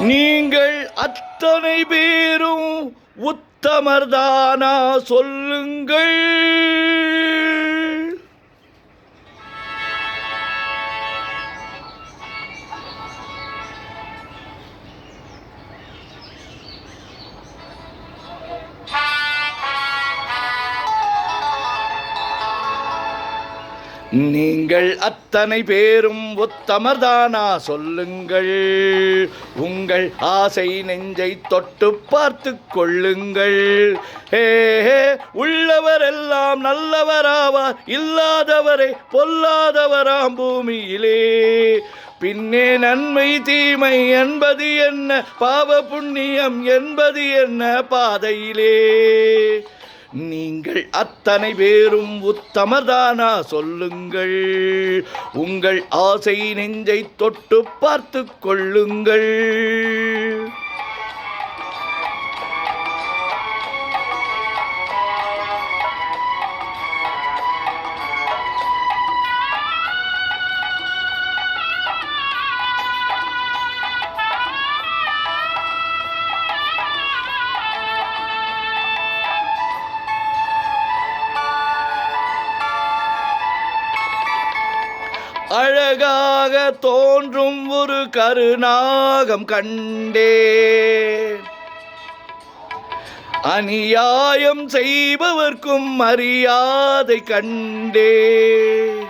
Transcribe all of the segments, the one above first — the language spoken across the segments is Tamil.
நீங்கள் அத்தனை பேரும் உத்தமர்தானா சொல்லுங்கள். நீங்கள் அத்தனை பேரும் உத்தமர்தானா சொல்லுங்கள். உங்கள் ஆசை நெஞ்சை தொட்டு பார்த்து கொள்ளுங்கள். உள்ளவரெல்லாம் நல்லவராவார், இல்லாதவரை பொல்லாதவராம் பூமியிலே. பின்னே நன்மை தீமை என்பது என்ன, பாவ புண்ணியம் என்பது என்ன பாதையிலே. நீங்கள் அத்தனை பேரும் உத்தமர்தானா சொல்லுங்கள். உங்கள் ஆசை நெஞ்சை தொட்டு பார்த்து கொள்ளுங்கள். அழகாக தோன்றும் ஒரு கருநாகம் கண்டேன். அநியாயம் செய்பவர்க்கும் மரியாதை கண்டேன்.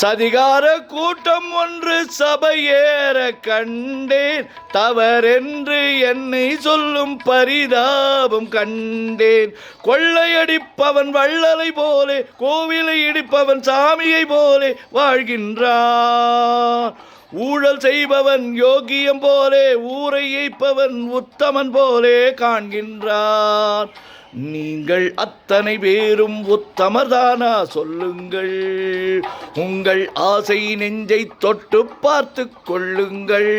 சதிகார கூட்டம் ஒன்று சபையேற கண்டேன். தவறென்று என்னை சொல்லும் பரிதாபம் கண்டேன். கொள்ளையடிப்பவன் வள்ளலை போலே, கோவிலை இடிப்பவன் சாமியை போலே வாழ்கின்றான். ஊழல் செய்பவன் யோகியம் போலே, ஊரை ஏய்ப்பவன் உத்தமன் போலே காண்கின்றான். நீங்கள் அத்தனை பேரும் உத்தமர்தானா சொல்லுங்கள். உங்கள் ஆசை நெஞ்சை தொட்டு பார்த்து கொள்ளுங்கள்.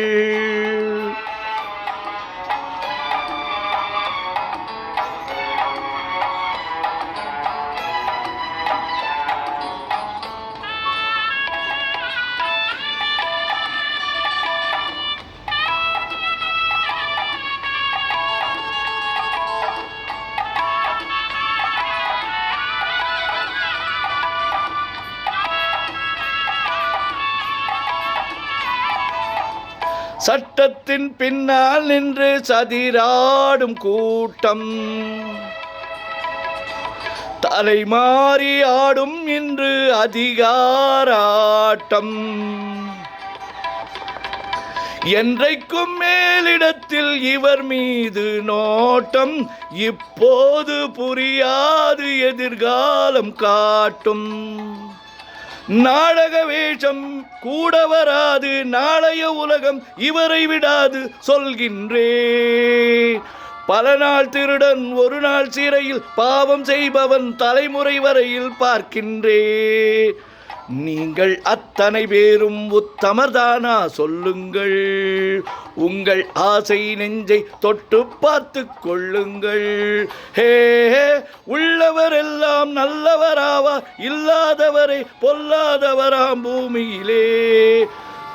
சட்டத்தின் பின்னால் நின்று சதிராடும் கூட்டம், தலைமாறி ஆடும் இன்று அதிகாராட்டம். என்றைக்கும் மேலிடத்தில் இவர் மீது நோட்டம். இப்போது புரியாது, எதிர்காலம் காட்டும். நாடக வேஷம் கூட வராது, நாளைய உலகம் இவரை விடாது சொல்கின்றே. பல நாள் திருடன், ஒரு நாள் சிறையில், பாவம் செய்பவன் தலைமுறை வரையில் பார்க்கின்றே. நீங்கள் அத்தனை பேரும் உத்தமர்தானா சொல்லுங்கள். உங்கள் ஆசை நெஞ்சை தொட்டு பார்த்து கொள்ளுங்கள். உள்ளவரெல்லாம் நல்லவராவா, இல்லாதவரை பொல்லாதவராம் பூமியிலே.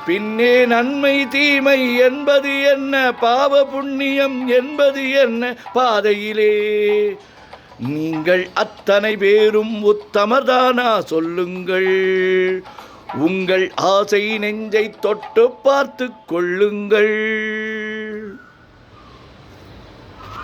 பின்னே நன்மை தீமை என்பது என்ன, பாவ புண்ணியம் என்பது என்ன பாதையிலே. நீங்கள் அத்தனை பேரும் உத்தமர்தானா சொல்லுங்கள். உங்கள் ஆசை நெஞ்சை தொட்டு பார்த்து கொள்ளுங்கள்.